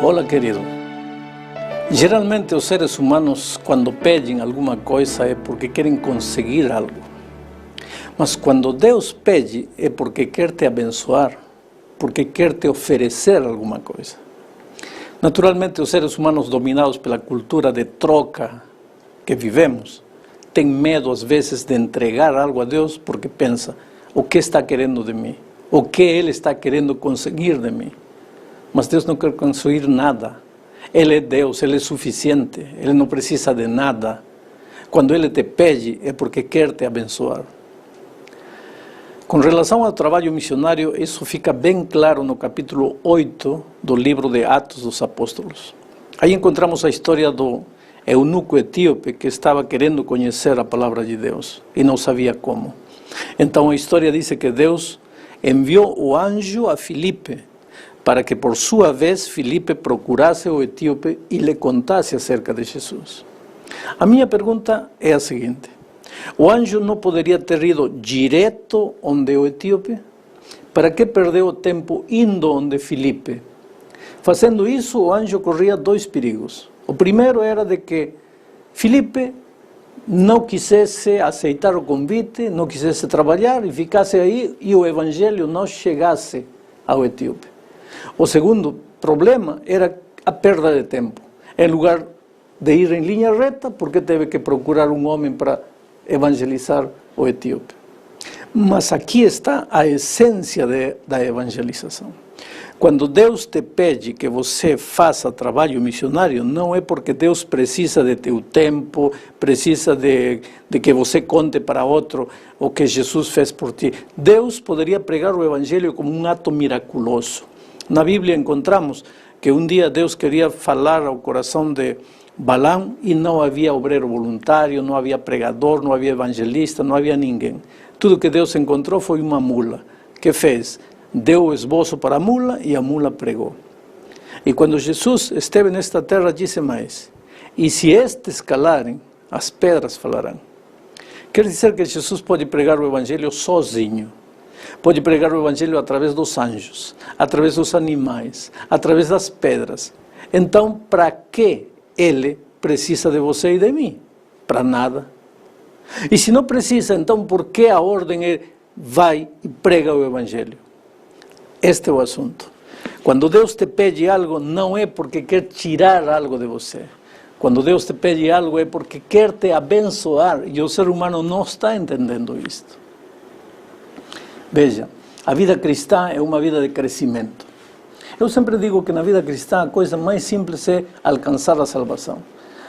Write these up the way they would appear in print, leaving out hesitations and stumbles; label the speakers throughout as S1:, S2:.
S1: Olá, querido. Geralmente os seres humanos, quando pedem alguma coisa, é porque querem conseguir algo. Mas quando Deus pede, é porque quer te abençoar, porque quer te oferecer alguma coisa. Naturalmente, os seres humanos dominados pela cultura de troca que vivemos, têm medo às vezes de entregar algo a Deus porque pensa, o que está querendo de mim? O que Ele está querendo conseguir de mim? Mas Deus não quer conseguir nada. Ele é Deus, Ele é suficiente, Ele não precisa de nada. Quando Ele te pede, é porque quer te abençoar. Com relação ao trabalho missionário, isso fica bem claro no capítulo 8 do livro de Atos dos Apóstolos. Aí encontramos a história do eunuco etíope que estava querendo conhecer a palavra de Deus e não sabia como. Então a história diz que Deus enviou o anjo a Filipe para que por sua vez Filipe procurasse o etíope e lhe contasse acerca de Jesus. A minha pergunta é a seguinte: o anjo não poderia ter ido direto onde o etíope? Para que perdeu o tempo indo onde Filipe? Fazendo isso, o anjo corria dois perigos. O primeiro era de que Filipe não quisesse aceitar o convite, não quisesse trabalhar e ficasse aí e o evangelho não chegasse ao etíope. O segundo problema era a perda de tempo. Em lugar de ir em linha reta, porque teve que procurar um homem para evangelizar o etíope. Mas aqui está a essência da evangelização. Quando Deus te pede que você faça trabalho missionário, não é porque Deus precisa de teu tempo, precisa de que você conte para outro o que Jesus fez por ti. Deus poderia pregar o evangelho como um ato miraculoso. Na Bíblia encontramos que um dia Deus queria falar ao coração de Balaam e não havia obreiro voluntário, não havia pregador, não havia evangelista, não havia ninguém. Tudo que Deus encontrou foi uma mula. Que fez? Deu o esboço para a mula e a mula pregou. E quando Jesus esteve nesta terra, disse mais: e se estes calarem, as pedras falarão. Quer dizer que Jesus pode pregar o evangelho sozinho. Pode pregar o evangelho através dos anjos, através dos animais, através das pedras. Então, para que Ele precisa de você e de mim? Para nada. E se não precisa, então por que a ordem é vai e prega o evangelho? Este é o assunto. Quando Deus te pede algo, não é porque quer tirar algo de você. Quando Deus te pede algo, é porque quer te abençoar. E o ser humano não está entendendo isto. Veja, a vida cristã é uma vida de crescimento. Eu sempre digo que na vida cristã a coisa mais simples é alcançar a salvação.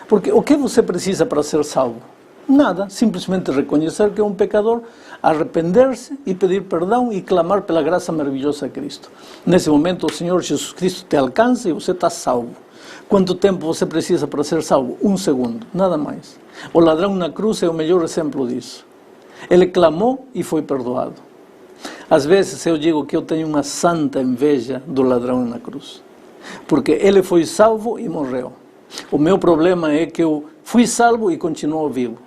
S1: Porque o que você precisa para ser salvo? Nada, simplesmente reconhecer que é um pecador, arrepender-se e pedir perdão e clamar pela graça maravilhosa de Cristo. Nesse momento o Senhor Jesus Cristo te alcança e você está salvo. Quanto tempo você precisa para ser salvo? 1 segundo, nada mais. O ladrão na cruz é o melhor exemplo disso. Ele clamou e foi perdoado. Às vezes eu digo que eu tenho uma santa inveja do ladrão na cruz, porque ele foi salvo e morreu. O meu problema é que eu fui salvo e continuo vivo.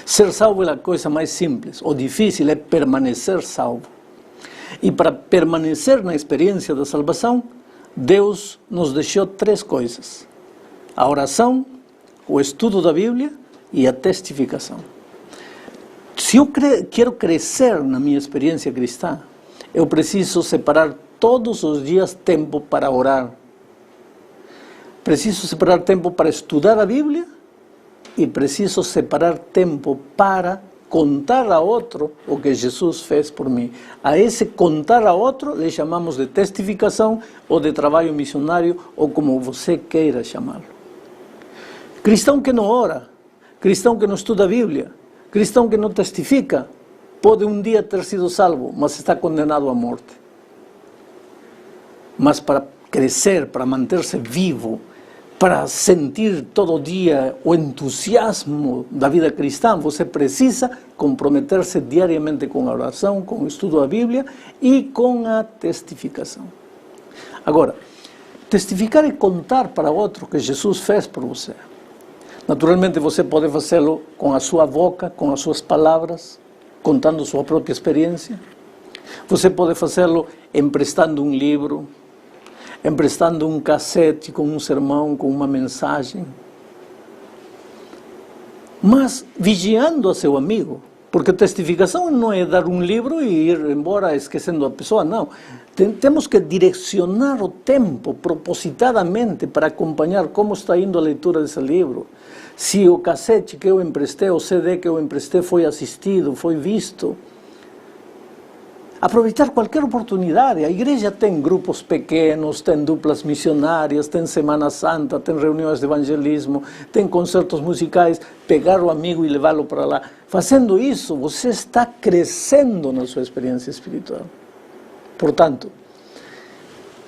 S1: Ser salvo é a coisa mais simples, o difícil é permanecer salvo. E para permanecer na experiência da salvação, Deus nos deixou 3 coisas: a oração, o estudo da Bíblia e a testificação. Se eu quero crescer na minha experiência cristã, eu preciso separar todos os dias tempo para orar. Preciso separar tempo para estudar a Bíblia e preciso separar tempo para contar a outro o que Jesus fez por mim. A esse contar a outro lhe chamamos de testificação ou de trabalho missionário ou como você queira chamá-lo. Cristão que não ora, cristão que não estuda a Bíblia, cristão que não testifica, pode um dia ter sido salvo, mas está condenado à morte. Mas para crescer, para manter-se vivo, para sentir todo dia o entusiasmo da vida cristã, você precisa comprometer-se diariamente com a oração, com o estudo da Bíblia e com a testificação. Agora, testificar é contar para outro o que Jesus fez por você. Naturalmente você pode fazê-lo com a sua boca, com as suas palavras, contando sua própria experiência. Você pode fazê-lo emprestando um livro, emprestando um cassete com um sermão, com uma mensagem, mas vigiando a seu amigo, porque testificação não é dar um livro e ir embora esquecendo a pessoa, não. Temos que direcionar o tempo propositadamente para acompanhar como está indo a leitura desse livro. Se o cassete que eu emprestei, o CD que eu emprestei foi assistido, foi visto. Aproveitar qualquer oportunidade. A igreja tem grupos pequenos, tem duplas missionárias, tem Semana Santa, tem reuniões de evangelismo, tem concertos musicais. Pegar o amigo e levá-lo para lá. Fazendo isso, você está crescendo na sua experiência espiritual. Portanto,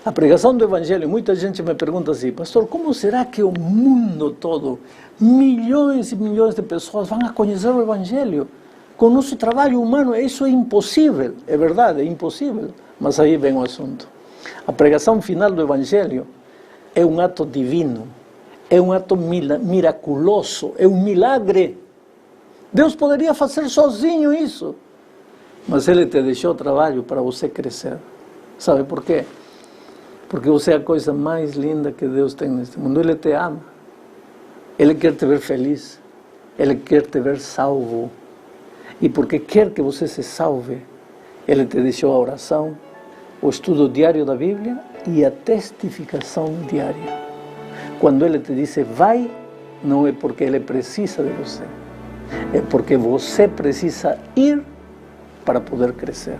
S1: a pregação do Evangelho, muita gente me pergunta assim, pastor, como será que o mundo todo, milhões e milhões de pessoas vão a conhecer o Evangelho? Com o nosso trabalho humano, isso é impossível. É verdade, é impossível. Mas aí vem o assunto. A pregação final do Evangelho é um ato divino, é um ato miraculoso, é um milagre. Deus poderia fazer sozinho isso. Mas Ele te deixou trabalho para você crescer. Sabe por quê? Porque você é a coisa mais linda que Deus tem neste mundo. Ele te ama. Ele quer te ver feliz. Ele quer te ver salvo. E porque quer que você se salve, Ele te deixou a oração, o estudo diário da Bíblia e a testificação diária. Quando Ele te diz vai, não é porque Ele precisa de você. É porque você precisa ir para poder crescer.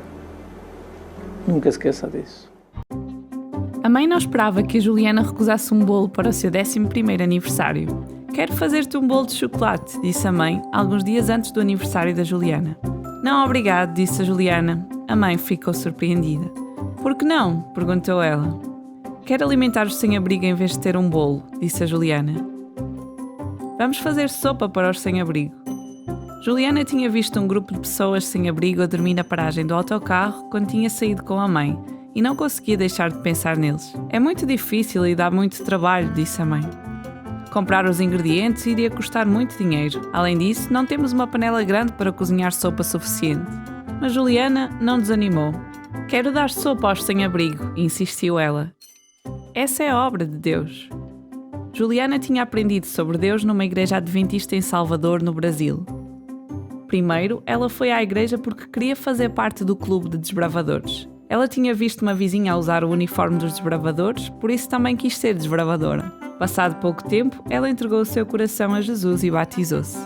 S1: Nunca esqueça disso.
S2: A mãe não esperava que a Juliana recusasse um bolo para o seu 11º aniversário. Quero fazer-te um bolo de chocolate, disse a mãe, alguns dias antes do aniversário da Juliana. Não, obrigado, disse a Juliana. A mãe ficou surpreendida. Por que não? Perguntou ela. Quero alimentar os sem-abrigo em vez de ter um bolo, disse a Juliana. Vamos fazer sopa para os sem-abrigo. Juliana tinha visto um grupo de pessoas sem abrigo a dormir na paragem do autocarro quando tinha saído com a mãe e não conseguia deixar de pensar neles. É muito difícil e dá muito trabalho, disse a mãe. Comprar os ingredientes iria custar muito dinheiro. Além disso, não temos uma panela grande para cozinhar sopa suficiente. Mas Juliana não desanimou. Quero dar sopa aos sem-abrigo, insistiu ela. Essa é a obra de Deus. Juliana tinha aprendido sobre Deus numa igreja adventista em Salvador, no Brasil. Primeiro, ela foi à igreja porque queria fazer parte do clube de desbravadores. Ela tinha visto uma vizinha a usar o uniforme dos desbravadores, por isso também quis ser desbravadora. Passado pouco tempo, ela entregou o seu coração a Jesus e batizou-se.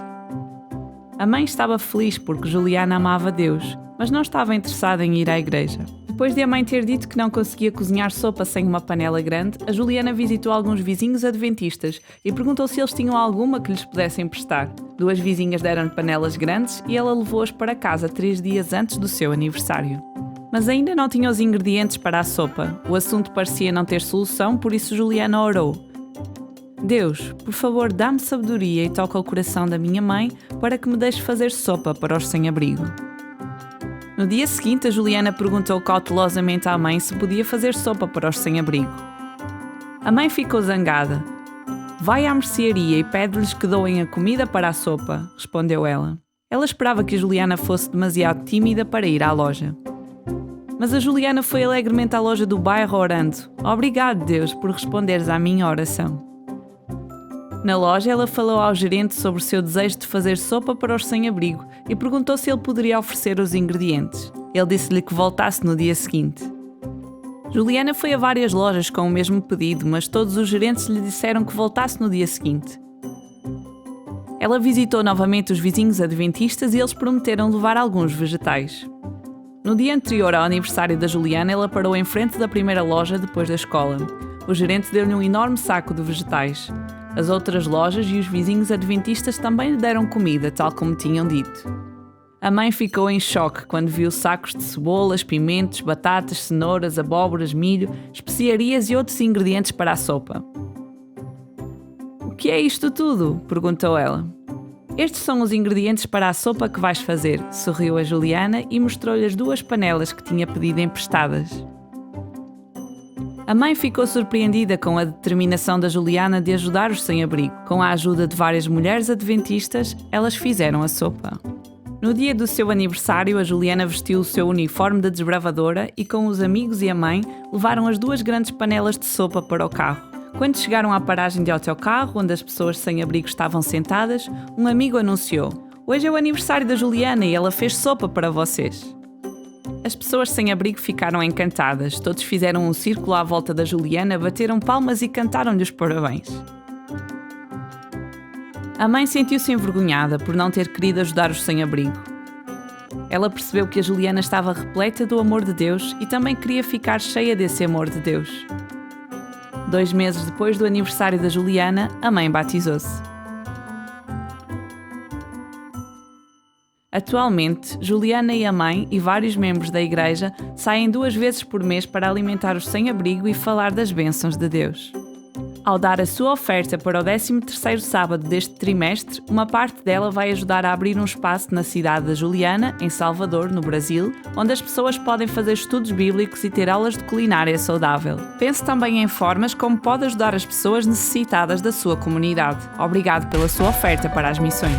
S2: A mãe estava feliz porque Juliana amava Deus, mas não estava interessada em ir à igreja. Depois de a mãe ter dito que não conseguia cozinhar sopa sem uma panela grande, a Juliana visitou alguns vizinhos adventistas e perguntou se eles tinham alguma que lhes pudessem emprestar. 2 vizinhas deram-lhe panelas grandes e ela levou-as para casa 3 dias antes do seu aniversário. Mas ainda não tinha os ingredientes para a sopa. O assunto parecia não ter solução, por isso Juliana orou. Deus, por favor, dá-me sabedoria e toca o coração da minha mãe para que me deixe fazer sopa para os sem-abrigo. No dia seguinte, a Juliana perguntou cautelosamente à mãe se podia fazer sopa para os sem-abrigo. A mãe ficou zangada. Vai à mercearia e pede-lhes que doem a comida para a sopa, respondeu ela. Ela esperava que a Juliana fosse demasiado tímida para ir à loja. Mas a Juliana foi alegremente à loja do bairro orando. Obrigado, Deus, por responderes à minha oração. Na loja, ela falou ao gerente sobre o seu desejo de fazer sopa para os sem-abrigo e perguntou se ele poderia oferecer os ingredientes. Ele disse-lhe que voltasse no dia seguinte. Juliana foi a várias lojas com o mesmo pedido, mas todos os gerentes lhe disseram que voltasse no dia seguinte. Ela visitou novamente os vizinhos adventistas e eles prometeram levar alguns vegetais. No dia anterior ao aniversário da Juliana, ela parou em frente da primeira loja depois da escola. O gerente deu-lhe um enorme saco de vegetais. As outras lojas e os vizinhos adventistas também lhe deram comida, tal como tinham dito. A mãe ficou em choque quando viu sacos de cebolas, pimentos, batatas, cenouras, abóboras, milho, especiarias e outros ingredientes para a sopa. O que é isto tudo? Perguntou ela. Estes são os ingredientes para a sopa que vais fazer, sorriu a Juliana e mostrou-lhe as 2 panelas que tinha pedido emprestadas. A mãe ficou surpreendida com a determinação da Juliana de ajudar os sem-abrigo. Com a ajuda de várias mulheres adventistas, elas fizeram a sopa. No dia do seu aniversário, a Juliana vestiu o seu uniforme de desbravadora e, com os amigos e a mãe, levaram as 2 grandes panelas de sopa para o carro. Quando chegaram à paragem de autocarro, onde as pessoas sem abrigo estavam sentadas, um amigo anunciou: "Hoje é o aniversário da Juliana e ela fez sopa para vocês." As pessoas sem abrigo ficaram encantadas. Todos fizeram um círculo à volta da Juliana, bateram palmas e cantaram-lhe os parabéns. A mãe sentiu-se envergonhada por não ter querido ajudar os sem-abrigo. Ela percebeu que a Juliana estava repleta do amor de Deus e também queria ficar cheia desse amor de Deus. 2 meses depois do aniversário da Juliana, a mãe batizou-se. Atualmente, Juliana e a mãe e vários membros da igreja saem 2 vezes por mês para alimentar os sem-abrigo e falar das bênçãos de Deus. Ao dar a sua oferta para o 13º sábado deste trimestre, uma parte dela vai ajudar a abrir um espaço na cidade da Juliana, em Salvador, no Brasil, onde as pessoas podem fazer estudos bíblicos e ter aulas de culinária saudável. Pense também em formas como pode ajudar as pessoas necessitadas da sua comunidade. Obrigado pela sua oferta para as missões.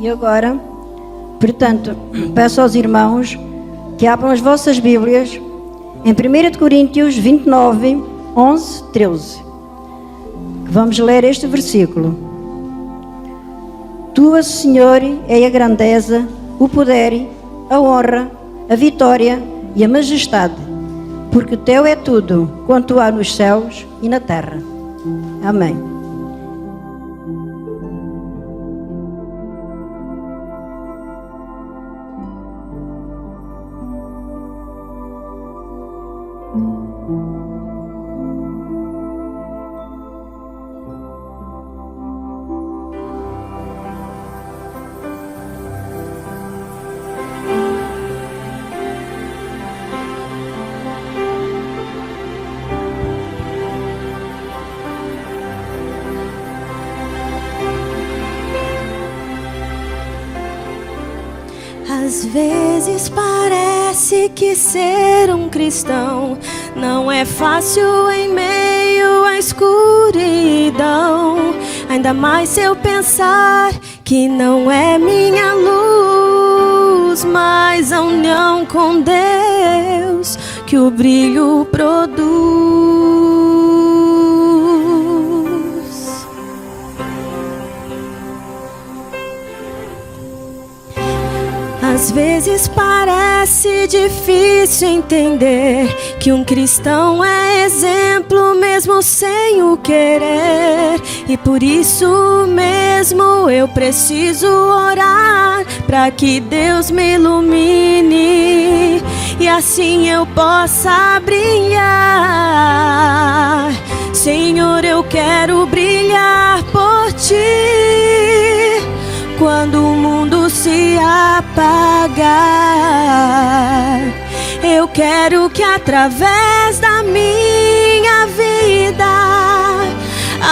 S3: E agora, portanto, peço aos irmãos que abram as vossas Bíblias em 1 Coríntios 29, 11, 13. Vamos ler este versículo. Tua, Senhor, é a grandeza, o poder, a honra, a vitória e a majestade, porque teu é tudo quanto há nos céus e na terra. Amém.
S4: Às vezes parece que ser um cristão não é fácil em meio à escuridão. Ainda mais se eu pensar que não é minha luz, mas a união com Deus que o brilho produz. Às vezes parece difícil entender que um cristão é exemplo mesmo sem o querer. E por isso mesmo eu preciso orar para que Deus me ilumine e assim eu possa brilhar. Senhor, eu quero brilhar por Ti quando o mundo se apagar. Eu quero que através da minha vida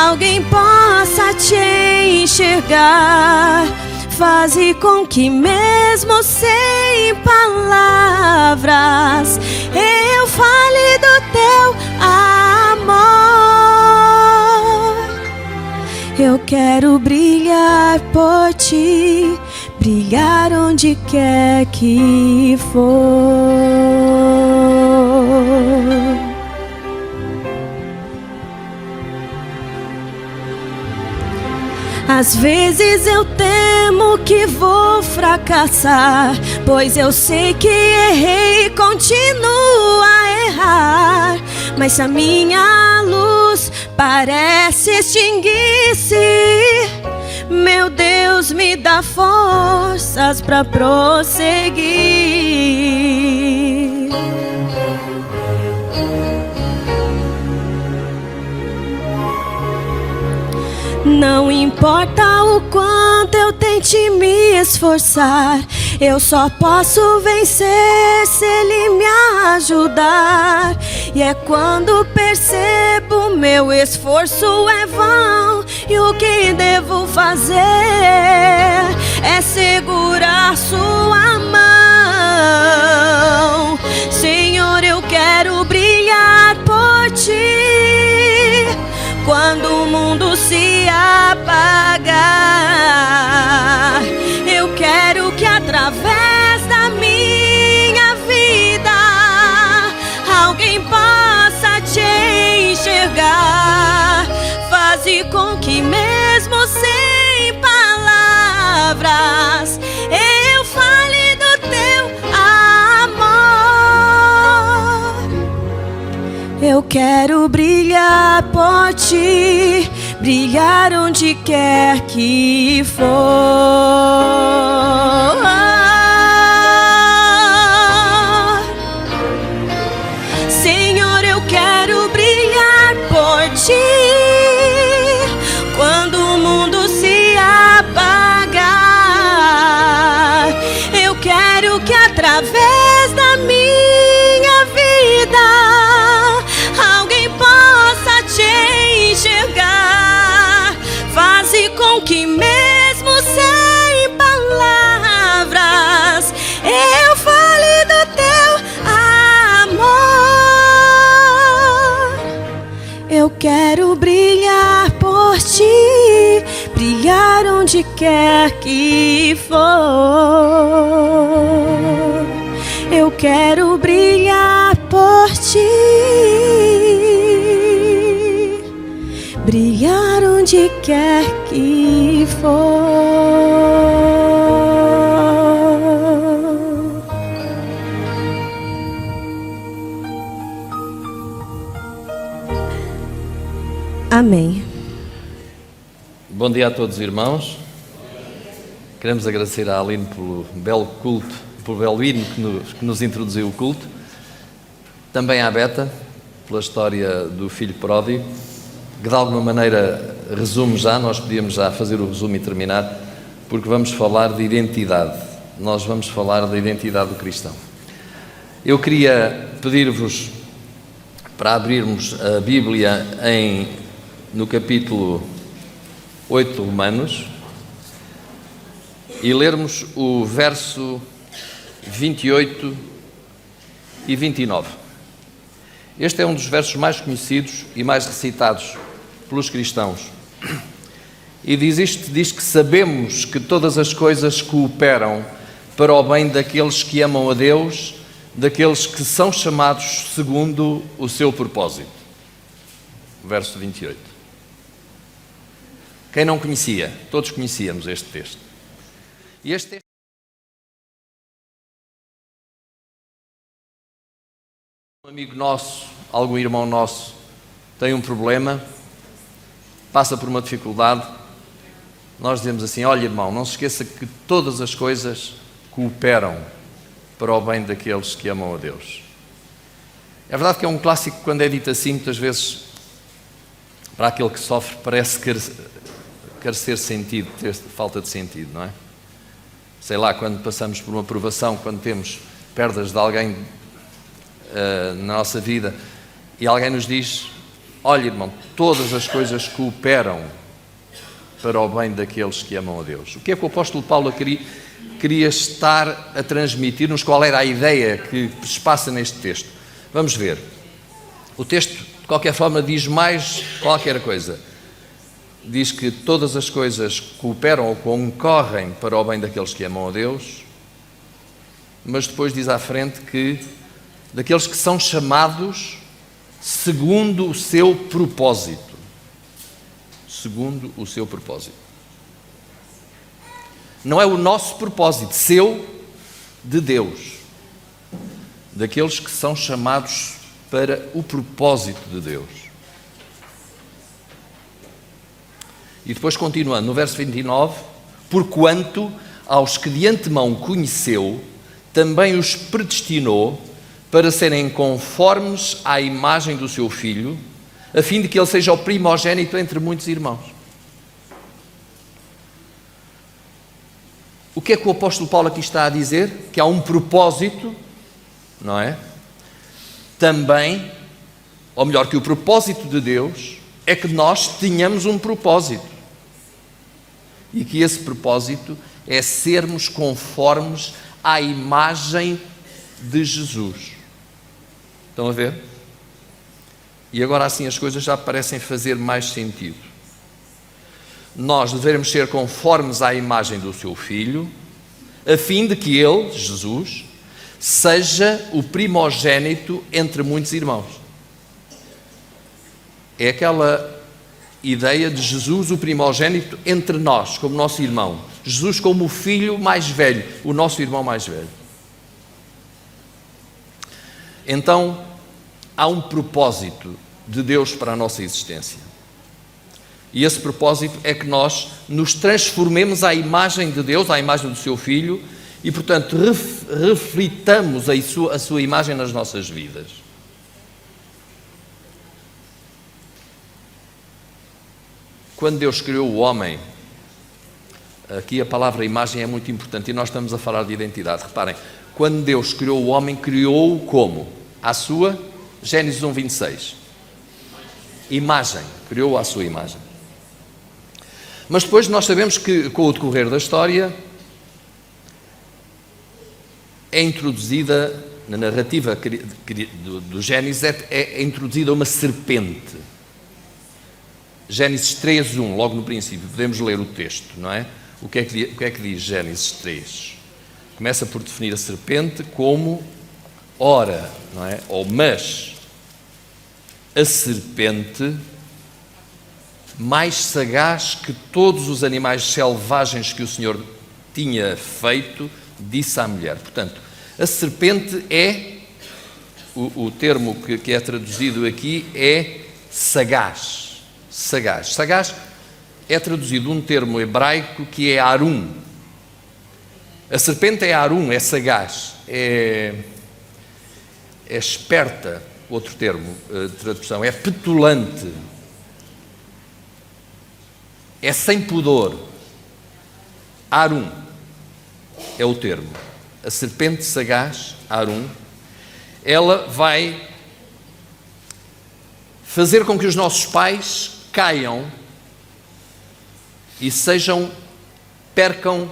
S4: alguém possa Te enxergar. Faze com que mesmo sem palavras eu fale do Teu amor. Eu quero brilhar por Ti, brilhar onde quer que for. Às vezes eu temo que vou fracassar, pois eu sei que errei e continuo a errar. Mas se a minha luz parece extinguir-se, meu Deus, me dá forças para prosseguir. Não importa o quanto eu tente me esforçar, eu só posso vencer se Ele me ajudar. E é quando percebo meu esforço é vão, e o que devo fazer é segurar Sua mão. Senhor, eu quero brilhar por Ti quando o mundo se apagar. Eu quero que através da minha vida alguém possa Te enxergar. Faze com que mesmo sem palavras eu fale do Teu amor. Eu quero brilhar por Ti, brilhar onde quer que for. Senhor, eu quero brilhar por Ti quando o mundo se apagar. Eu quero que através da minha vida alguém possa Te enxergar. Faze com que mesmo sem palavras eu fale do Teu amor. Eu quero brilhar por Ti, brilhar onde quer que for. Eu quero brilhar por ti, brilhar onde quer que for. Amém.
S5: Bom dia a todos os irmãos. Queremos agradecer à Aline pelo belo culto, pelo belo hino que nos introduziu o culto. Também à Beta, pela história do filho pródigo, que de alguma maneira resume já, nós podíamos já fazer o resumo e terminar, porque vamos falar de identidade. Nós vamos falar da identidade do cristão. Eu queria pedir-vos para abrirmos a Bíblia no capítulo 8 de Romanos e lermos o verso 28 e 29. Este é um dos versos mais conhecidos e mais recitados pelos cristãos. E diz que sabemos que todas as coisas cooperam para o bem daqueles que amam a Deus, daqueles que são chamados segundo o seu propósito. Verso 28. Quem não conhecia? Todos conhecíamos este texto. E este texto um amigo nosso, algum irmão nosso, tem um problema, passa por uma dificuldade, nós dizemos assim: olha irmão, não se esqueça que todas as coisas cooperam para o bem daqueles que amam a Deus. É verdade que é um clássico, quando é dito assim, muitas vezes, para aquele que sofre, parece carecer sentido, ter falta de sentido, não é? Sei lá, quando passamos por uma provação, quando temos perdas de alguém na nossa vida e alguém nos diz: olha irmão, todas as coisas cooperam para o bem daqueles que amam a Deus. O que é que o apóstolo Paulo queria estar a transmitir-nos? Qual era a ideia que se passa neste texto? Vamos ver. O texto, de qualquer forma, diz mais qualquer coisa. Diz que todas as coisas cooperam ou concorrem para o bem daqueles que amam a Deus, mas depois diz à frente que daqueles que são chamados segundo o seu propósito. Segundo o seu propósito. Não é o nosso propósito, seu, de Deus. Daqueles que são chamados para o propósito de Deus. E depois continuando, no verso 29, porquanto aos que de antemão conheceu, também os predestinou para serem conformes à imagem do seu Filho, a fim de que ele seja o primogénito entre muitos irmãos. O que é que o apóstolo Paulo aqui está a dizer? Que há um propósito, não é? Também, ou melhor, que o propósito de Deus é que nós tenhamos um propósito. E que esse propósito é sermos conformes à imagem de Jesus. Estão a ver? E agora assim as coisas já parecem fazer mais sentido. Nós devemos ser conformes à imagem do seu Filho, a fim de que ele, Jesus, seja o primogénito entre muitos irmãos. É aquela ideia de Jesus, o primogénito entre nós, como nosso irmão. Jesus como o filho mais velho, o nosso irmão mais velho. Então, há um propósito de Deus para a nossa existência. E esse propósito é que nós nos transformemos à imagem de Deus, à imagem do seu Filho, e, portanto, reflitamos a sua imagem nas nossas vidas. Quando Deus criou o homem, aqui a palavra imagem é muito importante e nós estamos a falar de identidade. Reparem, quando Deus criou o homem, criou-o como? À sua, Gênesis 1:26. Imagem, criou-o à sua imagem. Mas depois nós sabemos que, com o decorrer da história, é introduzida, na narrativa do Gênesis, é introduzida uma serpente. Gênesis 3:1, logo no princípio, podemos ler o texto, não é? O que é que diz Gênesis 3? Começa por definir a serpente como ora, não é? Ou mas, a serpente mais sagaz que todos os animais selvagens que o Senhor tinha feito, disse à mulher. Portanto, a serpente é, o termo que é traduzido aqui é sagaz. Sagaz. Sagaz é traduzido um termo hebraico que é arum. A serpente é arum, é sagaz, é esperta, outro termo de tradução, é petulante, é sem pudor. Arum é o termo. A serpente sagaz, arum, ela vai fazer com que os nossos pais caiam e percam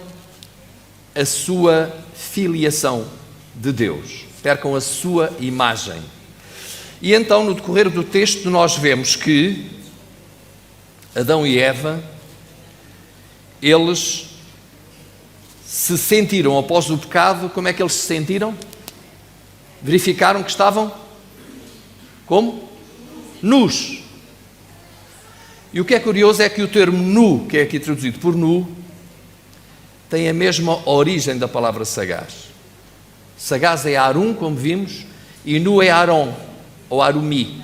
S5: a sua filiação de Deus, percam a sua imagem. E então, no decorrer do texto, nós vemos que Adão e Eva, eles se sentiram, após o pecado, como é que eles se sentiram? Verificaram que estavam como? Nus. E o que é curioso é que o termo nu, que é aqui traduzido por nu, tem a mesma origem da palavra sagaz. Sagaz é arum, como vimos, e nu é aron, ou arumi.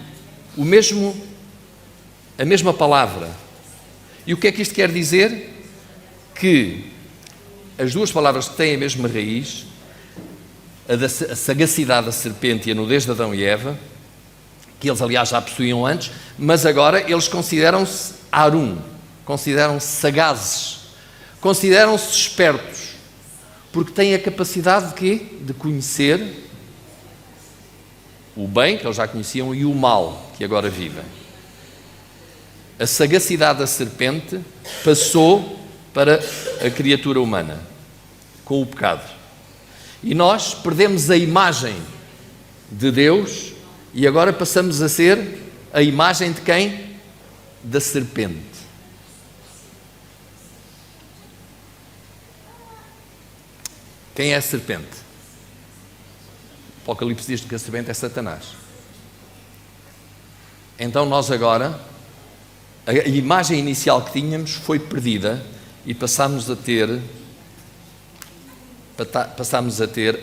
S5: A mesma palavra. E o que é que isto quer dizer? Que as duas palavras que têm a mesma raiz, a sagacidade da serpente e a nudez de Adão e Eva, que eles aliás já possuíam antes, mas agora eles consideram-se arum, consideram-se sagazes, consideram-se espertos, porque têm a capacidade de quê? De conhecer o bem, que eles já conheciam, e o mal, que agora vivem. A sagacidade da serpente passou para a criatura humana, com o pecado. E nós perdemos a imagem de Deus e agora passamos a ser a imagem de quem? Da serpente. Quem é a serpente? O Apocalipse diz que a serpente é Satanás. Então nós agora, a imagem inicial que tínhamos foi perdida e passámos a ter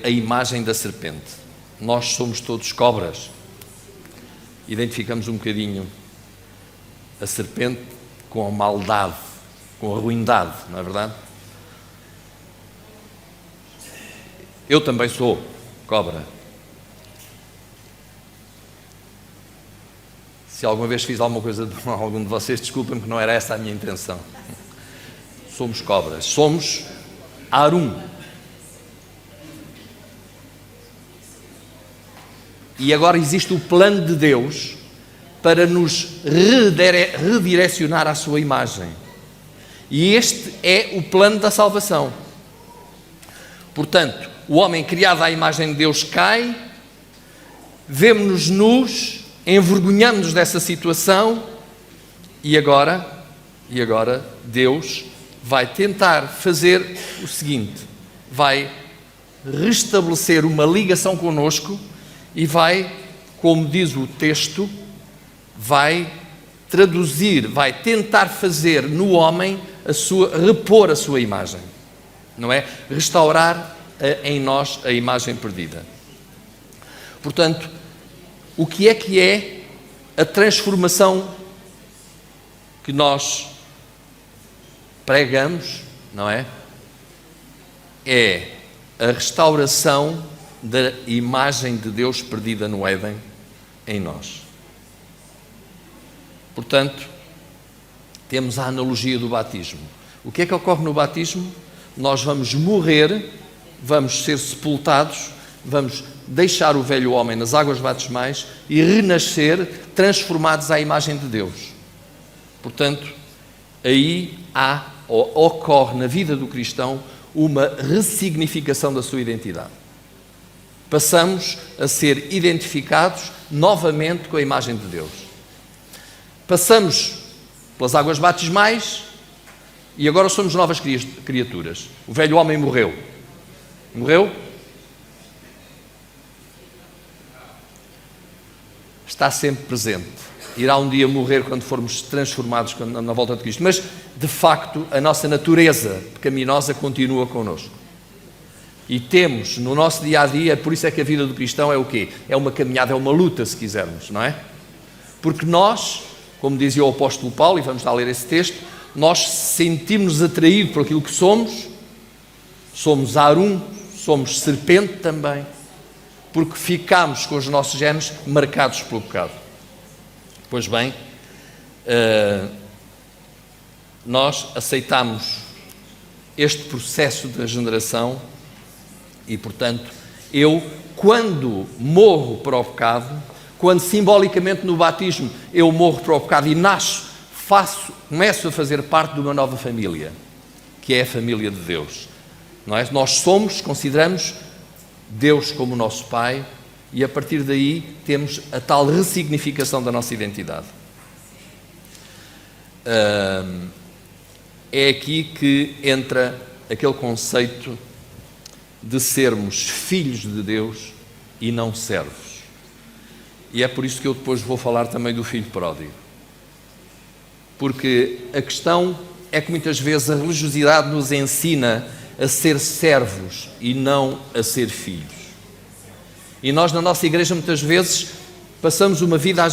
S5: a imagem da serpente. Nós somos todos cobras. Identificamos um bocadinho a serpente com a maldade, com a ruindade, não é verdade? Eu também sou cobra. Se alguma vez fiz alguma coisa de algum de vocês, desculpem-me que não era essa a minha intenção. Somos cobras, somos arum. E agora existe o plano de Deus para nos redirecionar à sua imagem. E este é o plano da salvação. Portanto, o homem criado à imagem de Deus cai, vemo-nos nus, envergonhamos-nos dessa situação e agora Deus vai tentar fazer o seguinte, vai restabelecer uma ligação connosco e vai, como diz o texto, vai traduzir, vai tentar fazer no homem repor a sua imagem, não é? Restaurar em nós a imagem perdida. Portanto, o que é a transformação que nós pregamos, não é? É a restauração da imagem de Deus perdida no Éden em nós. Portanto, temos a analogia do batismo. O que é que ocorre no batismo? Nós vamos morrer, vamos ser sepultados, vamos deixar o velho homem nas águas batismais e renascer transformados à imagem de Deus. Portanto, aí ocorre na vida do cristão uma ressignificação da sua identidade. Passamos a ser identificados novamente com a imagem de Deus. Passamos pelas águas batismais E agora somos novas criaturas. O velho homem morreu. Morreu? Está sempre presente. Irá um dia morrer quando formos transformados na volta de Cristo. Mas, de facto, a nossa natureza pecaminosa continua connosco. E temos no nosso dia-a-dia, por isso é que a vida do cristão é o quê? É uma caminhada, é uma luta, se quisermos, não é? Porque nós, como dizia o apóstolo Paulo, e vamos lá ler esse texto, nós sentimos-nos atraídos por aquilo que somos Arum, somos serpente também, porque ficamos com os nossos genes marcados pelo pecado. Pois bem, nós aceitamos este processo da regeneração e, portanto, eu, quando morro para o pecado, quando simbolicamente no batismo eu morro para o pecado e nasço, começo a fazer parte de uma nova família, que é a família de Deus. Não é? Nós consideramos Deus como nosso Pai e a partir daí temos a tal ressignificação da nossa identidade. É aqui que entra aquele conceito de sermos filhos de Deus e não servos. E é por isso que eu depois vou falar também do filho pródigo. Porque a questão é que muitas vezes a religiosidade nos ensina a ser servos e não a ser filhos. E nós na nossa igreja muitas vezes passamos uma vida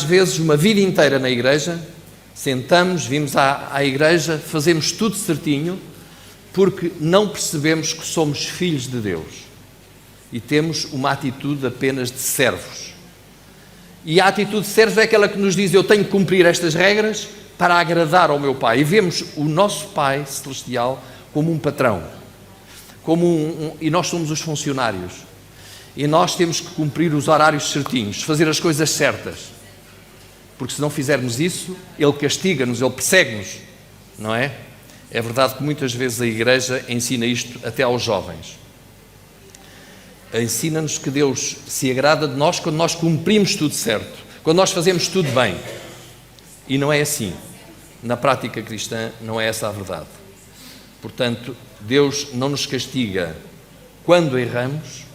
S5: inteira na igreja, sentamos, vimos à igreja, fazemos tudo certinho, porque não percebemos que somos filhos de Deus e temos uma atitude apenas de servos. E a atitude de servos é aquela que nos diz: eu tenho que cumprir estas regras para agradar ao meu Pai. E vemos o nosso Pai Celestial como um patrão, e nós somos os funcionários. E nós temos que cumprir os horários certinhos, fazer as coisas certas. Porque se não fizermos isso, Ele castiga-nos, Ele persegue-nos, não é? É verdade que muitas vezes a Igreja ensina isto até aos jovens. Ensina-nos que Deus se agrada de nós quando nós cumprimos tudo certo, quando nós fazemos tudo bem. E não é assim. Na prática cristã não é essa a verdade. Portanto, Deus não nos castiga quando erramos,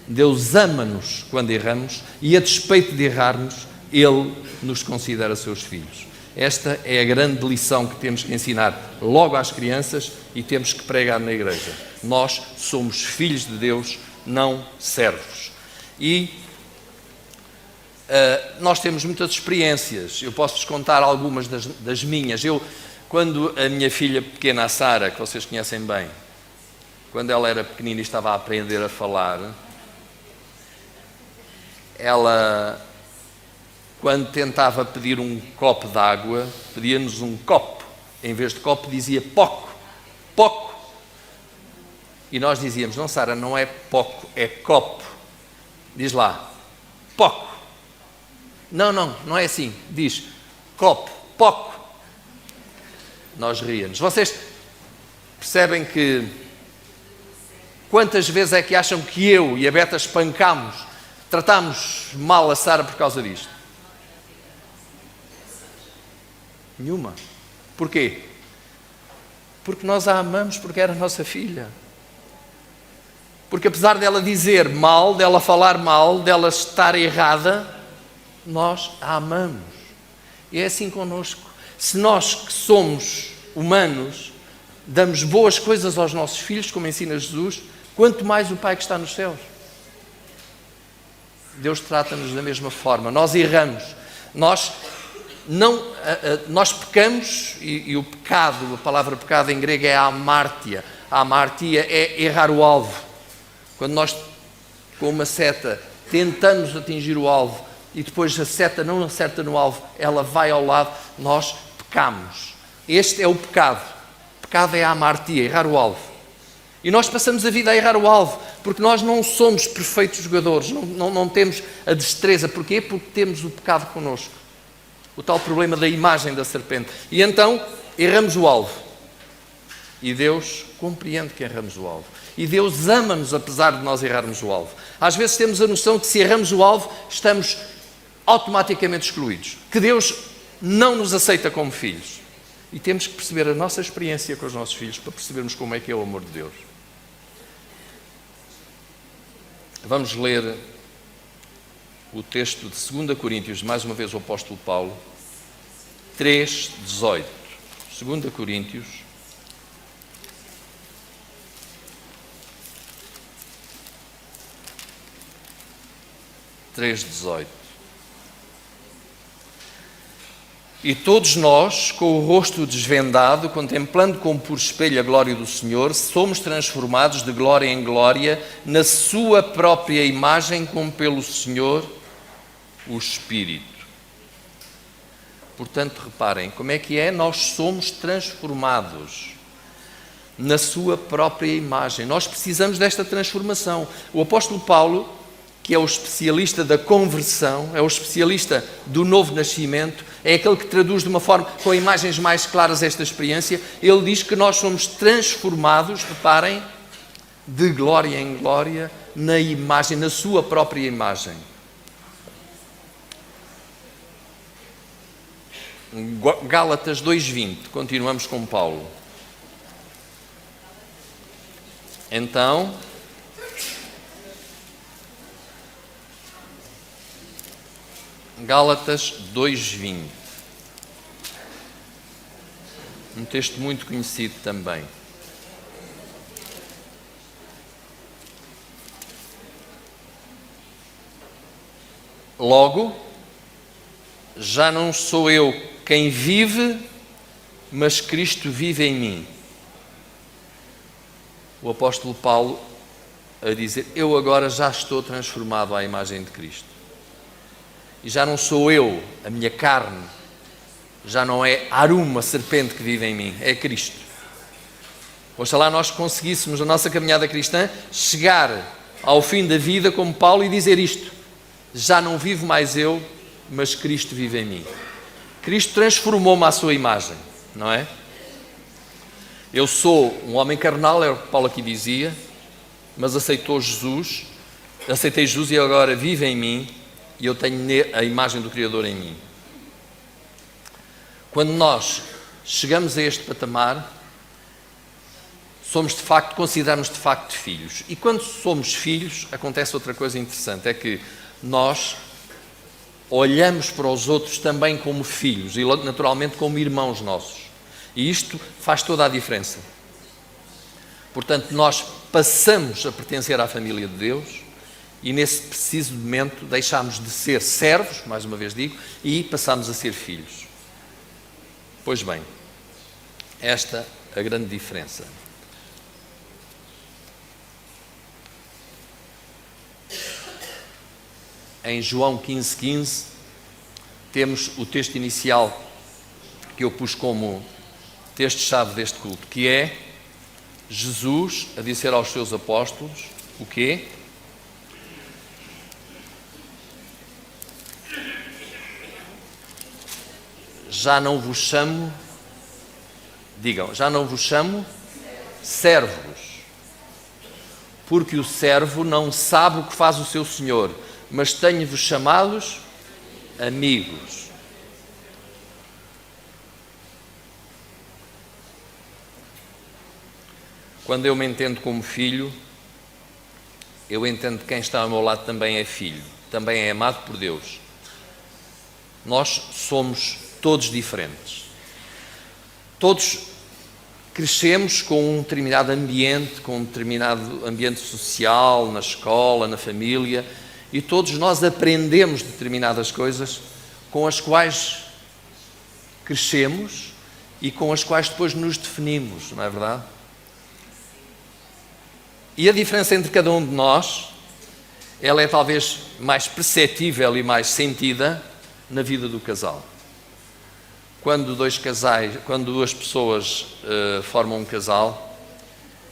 S5: Deus ama-nos quando erramos e, a despeito de errarmos, Ele nos considera seus filhos. Esta é a grande lição que temos que ensinar logo às crianças e temos que pregar na igreja. Nós somos filhos de Deus, não servos. E nós temos muitas experiências. Eu posso-vos contar algumas das minhas. Quando a minha filha pequena, a Sara, que vocês conhecem bem, quando ela era pequenina e estava a aprender a falar, ela, quando tentava pedir um copo de água, pedia-nos um copo. Em vez de copo, dizia poco, poco. E nós dizíamos: não, Sara, não é poco, é copo. Diz lá, poco. Não é assim. Diz copo, poco. Nós ríamos. Vocês percebem que quantas vezes é que acham que eu e a Beta tratámos mal a Sara por causa disto? Nenhuma. Porquê? Porque nós a amamos, porque era a nossa filha. Porque apesar dela dizer mal, dela falar mal, dela estar errada, nós a amamos. E é assim connosco. Se nós que somos humanos damos boas coisas aos nossos filhos, como ensina Jesus, quanto mais o Pai que está nos céus. Deus trata-nos da mesma forma. Nós erramos. Nós pecamos, e o pecado, a palavra pecado em grego é amártia. A amártia é errar o alvo. Quando nós, com uma seta, tentamos atingir o alvo e depois a seta não acerta no alvo, ela vai ao lado, nós pecamos. Este é o pecado. O pecado é a amártia, errar o alvo. E nós passamos a vida a errar o alvo, porque nós não somos perfeitos jogadores, não temos a destreza. Porquê? Porque temos o pecado connosco. O tal problema da imagem da serpente. E então, erramos o alvo. E Deus compreende que erramos o alvo. E Deus ama-nos apesar de nós errarmos o alvo. Às vezes temos a noção que se erramos o alvo, estamos automaticamente excluídos. Que Deus não nos aceita como filhos. E temos que perceber a nossa experiência com os nossos filhos para percebermos como é que é o amor de Deus. Vamos ler o texto de 2 Coríntios, mais uma vez o apóstolo Paulo, 3:18. 2 Coríntios 3:18. E todos nós, com o rosto desvendado, contemplando como por espelho a glória do Senhor, somos transformados de glória em glória, na sua própria imagem, como pelo Senhor, o Espírito. Portanto, reparem, como é que é? Nós somos transformados na sua própria imagem. Nós precisamos desta transformação. O apóstolo Paulo, que é o especialista da conversão, é o especialista do novo nascimento, é aquele que traduz de uma forma, com imagens mais claras, esta experiência. Ele diz que nós somos transformados, reparem, de glória em glória, na imagem, na sua própria imagem. Gálatas 2:20, continuamos com Paulo. Então, Gálatas 2:20, um texto muito conhecido também. Logo, já não sou eu quem vive, mas Cristo vive em mim. O apóstolo Paulo a dizer, eu agora já estou transformado à imagem de Cristo. E já não sou eu, a minha carne, já não é Arum, a serpente que vive em mim, é Cristo. Oxalá nós conseguíssemos, na nossa caminhada cristã, chegar ao fim da vida como Paulo e dizer isto, já não vivo mais eu, mas Cristo vive em mim. Cristo transformou-me à sua imagem, não é? Eu sou um homem carnal, é o que Paulo aqui dizia, mas aceitei Jesus e agora vive em mim e eu tenho a imagem do Criador em mim. Quando nós chegamos a este patamar, consideramos de facto filhos. E quando somos filhos, acontece outra coisa interessante, é que nós olhamos para os outros também como filhos e naturalmente como irmãos nossos. E isto faz toda a diferença. Portanto, nós passamos a pertencer à família de Deus e nesse preciso momento deixamos de ser servos, mais uma vez digo, e passamos a ser filhos. Pois bem, esta é a grande diferença. Em João 15:15, temos o texto inicial que eu pus como texto-chave deste culto, que é Jesus a dizer aos seus apóstolos, o quê? Já não vos chamo, digam, já não vos chamo servos, porque o servo não sabe o que faz o seu senhor, mas tenho-vos chamados amigos. Quando eu me entendo como filho, eu entendo que quem está ao meu lado também é filho, também é amado por Deus. Nós somos todos diferentes. Todos crescemos com um determinado ambiente social, na escola, na família, e todos nós aprendemos determinadas coisas com as quais crescemos e com as quais depois nos definimos, não é verdade? E a diferença entre cada um de nós, ela é talvez mais perceptível e mais sentida na vida do casal. Quando duas pessoas formam um casal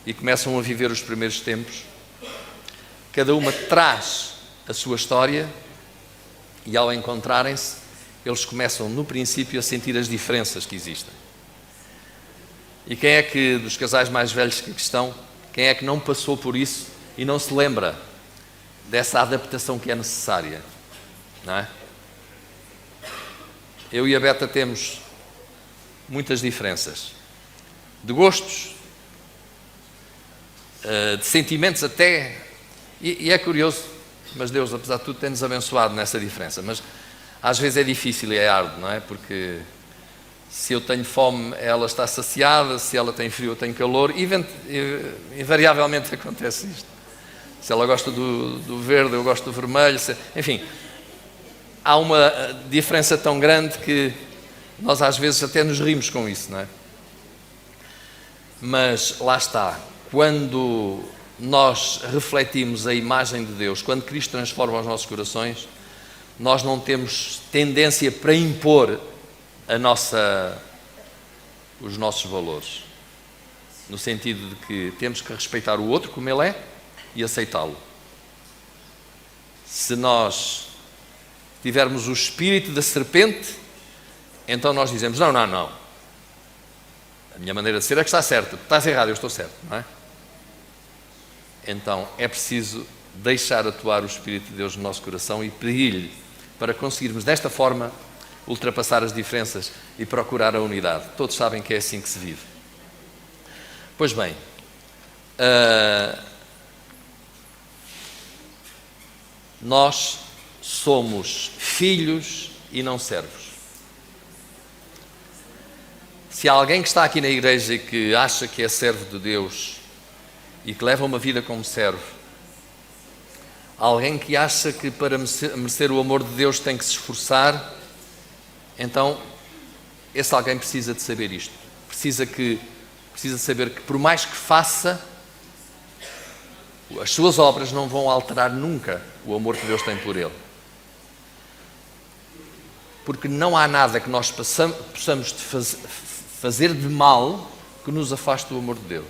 S5: e começam a viver os primeiros tempos, cada uma traz a sua história e ao encontrarem-se, eles começam no princípio a sentir as diferenças que existem. E quem é que, dos casais mais velhos que aqui estão, quem é que não passou por isso e não se lembra dessa adaptação que é necessária? Não é? Eu e a Beta temos muitas diferenças. De gostos, de sentimentos até. E é curioso, mas Deus, apesar de tudo, tem-nos abençoado nessa diferença. Mas às vezes é difícil e é árduo, não é? Porque se eu tenho fome, ela está saciada, se ela tem frio, eu tenho calor. Invariavelmente acontece isto. Se ela gosta do verde, eu gosto do vermelho. Enfim, há uma diferença tão grande que nós às vezes até nos rimos com isso, não é? Mas lá está, quando nós refletimos a imagem de Deus, quando Cristo transforma os nossos corações, nós não temos tendência para impor os nossos valores, no sentido de que temos que respeitar o outro como ele é e aceitá-lo. Se nós tivermos o espírito da serpente, então nós dizemos, não, a minha maneira de ser é que está certa, estás errado, eu estou certo, não é? Então é preciso deixar atuar o Espírito de Deus no nosso coração e pedir-lhe para conseguirmos desta forma ultrapassar as diferenças e procurar a unidade. Todos sabem que é assim que se vive. Pois bem, nós somos filhos e não servos. Se há alguém que está aqui na igreja e que acha que é servo de Deus e que leva uma vida como servo, alguém que acha que para merecer o amor de Deus tem que se esforçar, então esse alguém precisa de saber isto. Precisa saber que por mais que faça, as suas obras não vão alterar nunca o amor que Deus tem por ele. Porque não há nada que nós possamos fazer de mal que nos afaste do amor de Deus.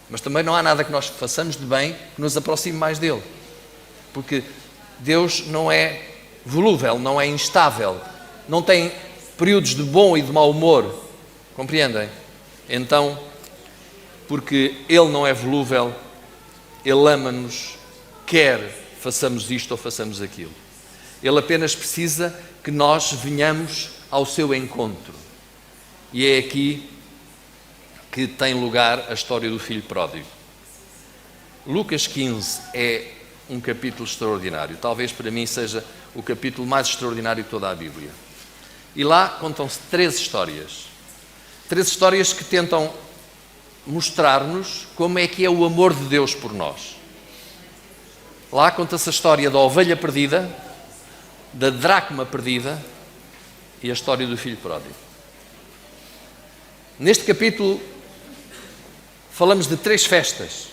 S5: Mas também não há nada que nós façamos de bem que nos aproxime mais dele. Porque Deus não é volúvel, não é instável, não tem períodos de bom e de mau humor. Compreendem? Então, porque ele não é volúvel, ele ama-nos, quer façamos isto ou façamos aquilo. Ele apenas precisa que nós venhamos ao seu encontro. E é aqui que tem lugar a história do filho pródigo. Lucas 15 é um capítulo extraordinário. Talvez para mim seja o capítulo mais extraordinário de toda a Bíblia. E lá contam-se 3 histórias. 3 histórias que tentam mostrar-nos como é que é o amor de Deus por nós. Lá conta-se a história da ovelha perdida, da dracma perdida e a história do filho pródigo. Neste capítulo falamos de 3 festas.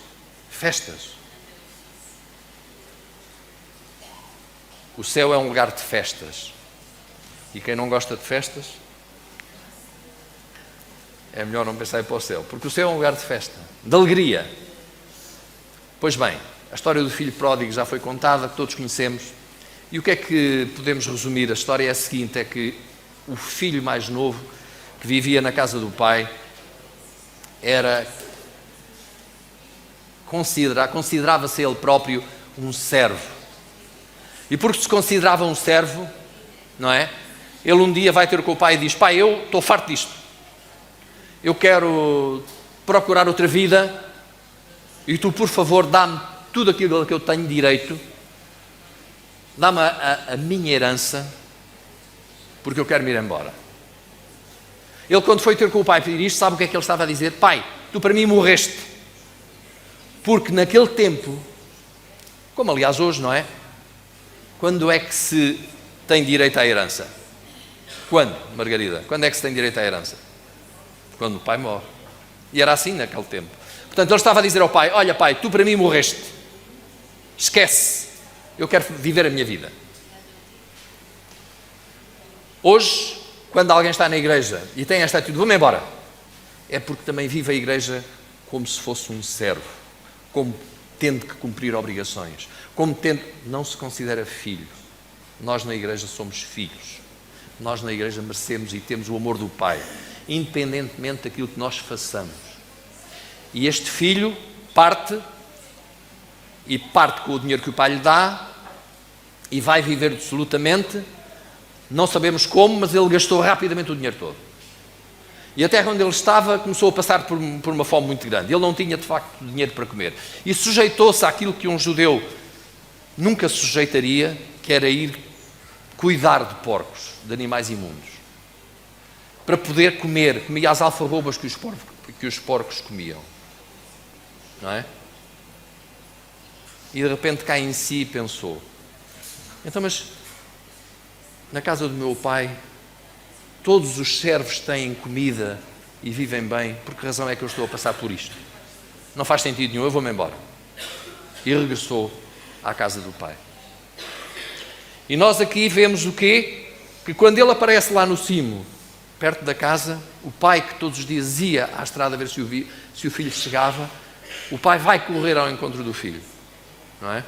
S5: O céu é um lugar de festas. E quem não gosta de festas, é melhor não pensar em ir para o céu, porque o céu é um lugar de festa, de alegria. Pois bem, a história do filho pródigo já foi contada, que todos conhecemos. E o que é que podemos resumir? A história é a seguinte, é que o filho mais novo, que vivia na casa do pai, considerava-se ele próprio um servo. E porque se considerava um servo, não é? Ele um dia vai ter com o pai e diz, pai, eu estou farto disto. Eu quero procurar outra vida e tu, por favor, dá-me tudo aquilo que eu tenho direito. Dá-me a minha herança, porque eu quero me ir embora. Ele, quando foi ter com o pai pedir isto, sabe o que é que ele estava a dizer? Pai, tu para mim morreste. Porque naquele tempo, como aliás hoje, não é? Quando é que se tem direito à herança? Quando, Margarida? Quando é que se tem direito à herança? Quando o pai morre. E era assim naquele tempo. Portanto, ele estava a dizer ao pai, olha pai, tu para mim morreste. Esquece. Eu quero viver a minha vida. Hoje, quando alguém está na igreja e tem esta atitude, vou-me embora, é porque também vive a igreja como se fosse um servo, como tendo que cumprir obrigações, não se considera filho. Nós na igreja somos filhos. Nós na igreja merecemos e temos o amor do Pai, independentemente daquilo que nós façamos. E este filho parte com o dinheiro que o pai lhe dá e vai viver dissolutamente. Não sabemos como, mas ele gastou rapidamente o dinheiro todo. E a terra onde ele estava começou a passar por uma fome muito grande. Ele não tinha, de facto, dinheiro para comer. E sujeitou-se àquilo que um judeu nunca se sujeitaria, que era ir cuidar de porcos, de animais imundos. Para poder comer, comia as alfarrobas que os porcos comiam. Não é? E de repente cai em si e pensou: então, mas na casa do meu pai todos os servos têm comida e vivem bem, por que razão é que eu estou a passar por isto? Não faz sentido nenhum, eu vou-me embora. E regressou à casa do pai. E nós aqui vemos o quê? Que quando ele aparece lá no cimo, perto da casa, o pai que todos os dias ia à estrada a ver se o filho chegava, o pai vai correr ao encontro do filho. Não é?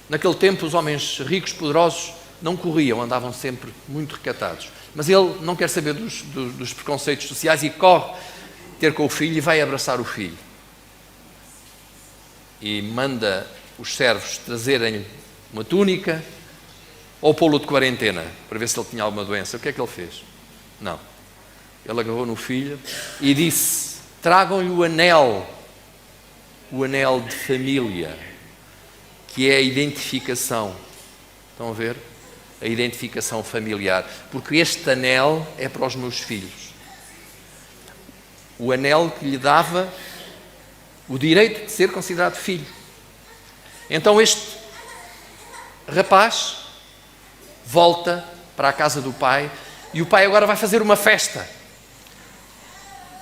S5: Naquele tempo os homens ricos, poderosos, não corriam, andavam sempre muito recatados. Mas ele não quer saber dos preconceitos sociais e corre ter com o filho e vai abraçar o filho. E manda os servos trazerem uma túnica ou pô-lo de quarentena, para ver se ele tinha alguma doença. O que é que ele fez? Não. Ele agarrou no filho e disse: tragam-lhe o anel de família, que é a identificação. Estão a ver? A identificação familiar. Porque este anel é para os meus filhos. O anel que lhe dava o direito de ser considerado filho. Então este rapaz volta para a casa do pai e o pai agora vai fazer uma festa.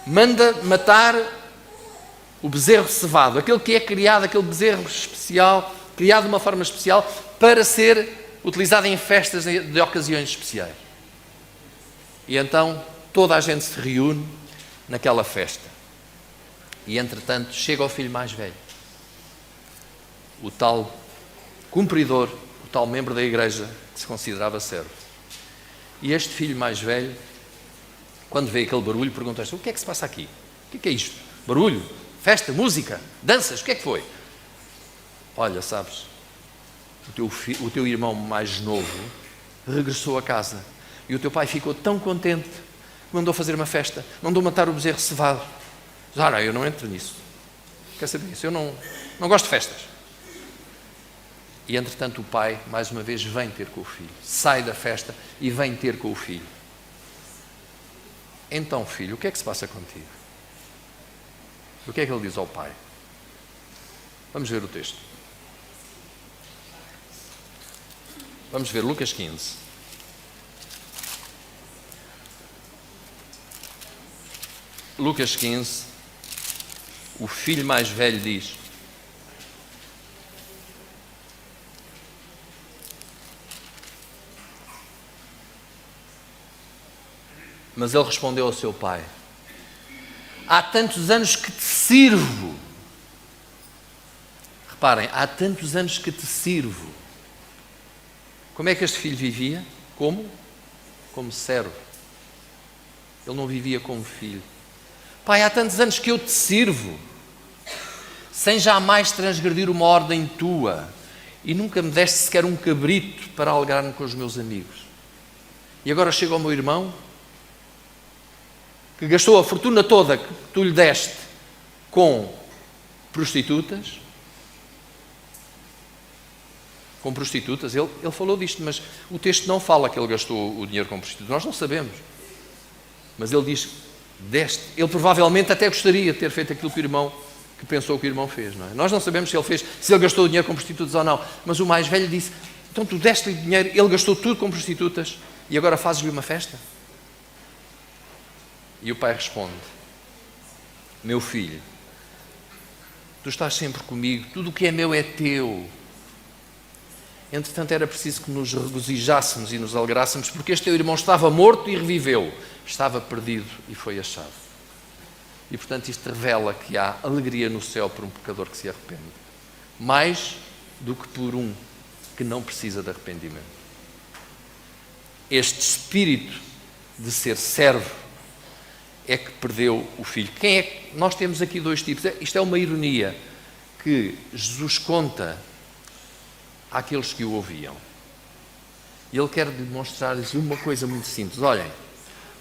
S5: Manda matar o bezerro cevado, aquele que é criado, aquele bezerro especial, criado de uma forma especial para ser utilizado em festas de ocasiões especiais. E então toda a gente se reúne naquela festa. E entretanto chega o filho mais velho, o tal cumpridor, o tal membro da igreja que se considerava servo. E este filho mais velho, quando vê aquele barulho, pergunta-se: o que é que se passa aqui? O que é isto? Barulho? Festa? Música? Danças? O que é que foi? Olha, sabes, o teu irmão mais novo regressou a casa e o teu pai ficou tão contente que mandou fazer uma festa, mandou matar o bezerro cevado. Não, eu não entro nisso. Quer saber isso? Eu não gosto de festas. E entretanto o pai, mais uma vez, vem ter com o filho. Sai da festa e vem ter com o filho. Então, filho, o que é que se passa contigo? O que é que ele diz ao pai? Vamos ver o texto. Vamos ver Lucas 15. Lucas 15, o filho mais velho diz: mas ele respondeu ao seu pai: há tantos anos que te sirvo. Reparem, há tantos anos que te sirvo. Como é que este filho vivia? Como? Como servo. Ele não vivia como filho. Pai, há tantos anos que eu te sirvo, sem jamais transgredir uma ordem tua, e nunca me deste sequer um cabrito para alegrar-me com os meus amigos. E agora chega o meu irmão, que gastou a fortuna toda que tu lhe deste com prostitutas. Com prostitutas, ele falou disto, mas o texto não fala que ele gastou o dinheiro com prostitutas, nós não sabemos. Mas ele diz: deste. Ele provavelmente até gostaria de ter feito aquilo que pensou que o irmão fez, não é? Nós não sabemos se ele gastou o dinheiro com prostitutas ou não, mas o mais velho disse: então tu deste-lhe dinheiro, ele gastou tudo com prostitutas e agora fazes-lhe uma festa? E o pai responde: meu filho, tu estás sempre comigo, tudo o que é meu é teu. Entretanto, era preciso que nos regozijássemos e nos alegrássemos, porque este teu irmão estava morto e reviveu, estava perdido e foi achado. E, portanto, isto revela que há alegria no céu por um pecador que se arrepende, mais do que por um que não precisa de arrependimento. Este espírito de ser servo é que perdeu o filho. Nós temos aqui dois tipos. Isto é uma ironia que Jesus conta àqueles que o ouviam. E ele quer demonstrar-lhes uma coisa muito simples. Olhem,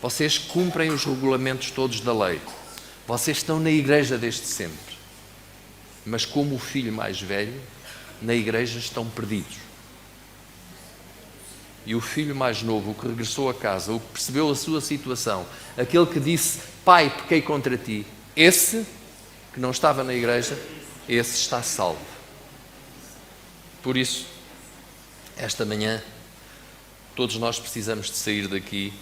S5: Vocês cumprem os regulamentos todos da lei. Vocês estão na igreja desde sempre. Mas como o filho mais velho, na igreja estão perdidos. E o filho mais novo, o que regressou a casa, o que percebeu a sua situação, aquele que disse, pai, pequei contra ti, esse que não estava na igreja, esse está salvo. Por isso, esta manhã, todos nós precisamos de sair daqui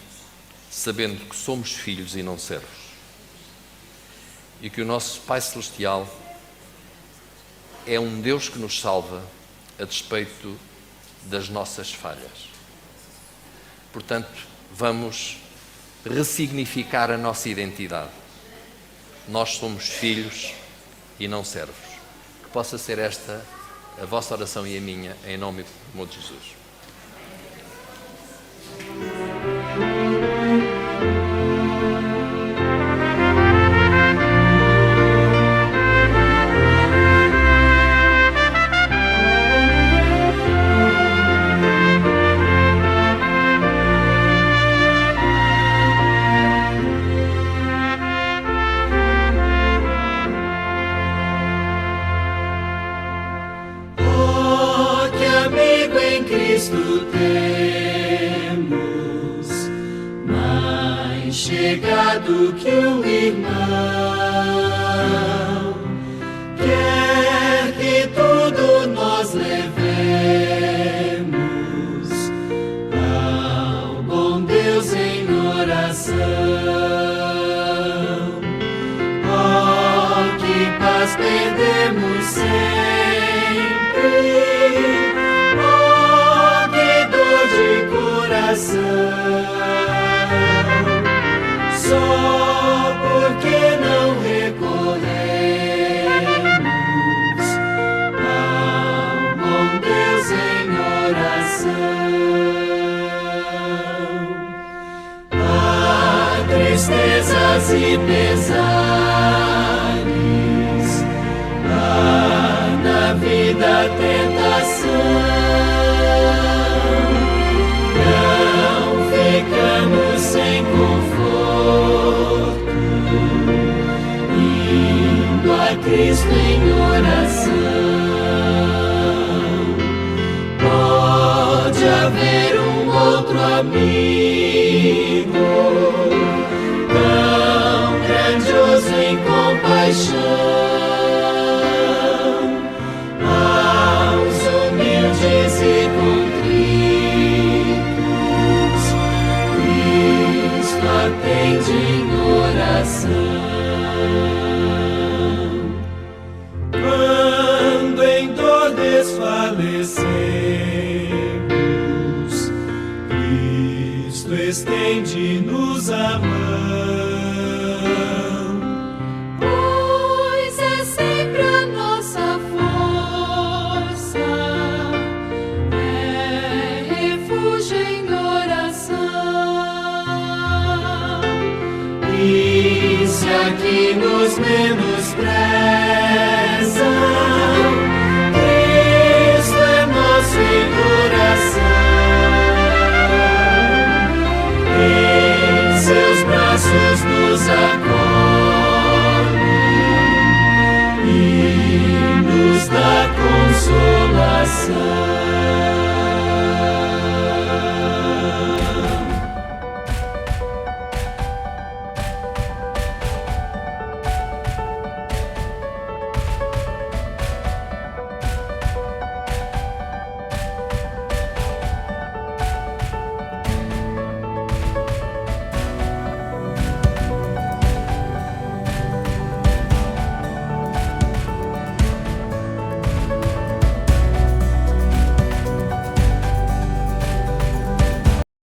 S5: sabendo que somos filhos e não servos. E que o nosso Pai Celestial é um Deus que nos salva a despeito das nossas falhas. Portanto, vamos ressignificar a nossa identidade. Nós somos filhos e não servos. Que possa ser esta a vossa oração e a minha, em nome do amor de Jesus.
S6: Cristo temos, mais chegado que um irmão, quer que tudo nós levemos ao bom Deus em oração. Oh, que paz perdemos sempre, só porque não recorremos ao bom Deus em oração. Há tristezas e pesares, há na vida tentação. Ficamos sem conforto, indo a Cristo em oração. Pode haver um outro amigo, tão grandioso em compaixão, aos humildes e atende em oração. Quando em dor desfalecemos, Cristo estende-nos a mão, pois é sempre a nossa força, é refúgio em oração. E se aqui nos menosprezam,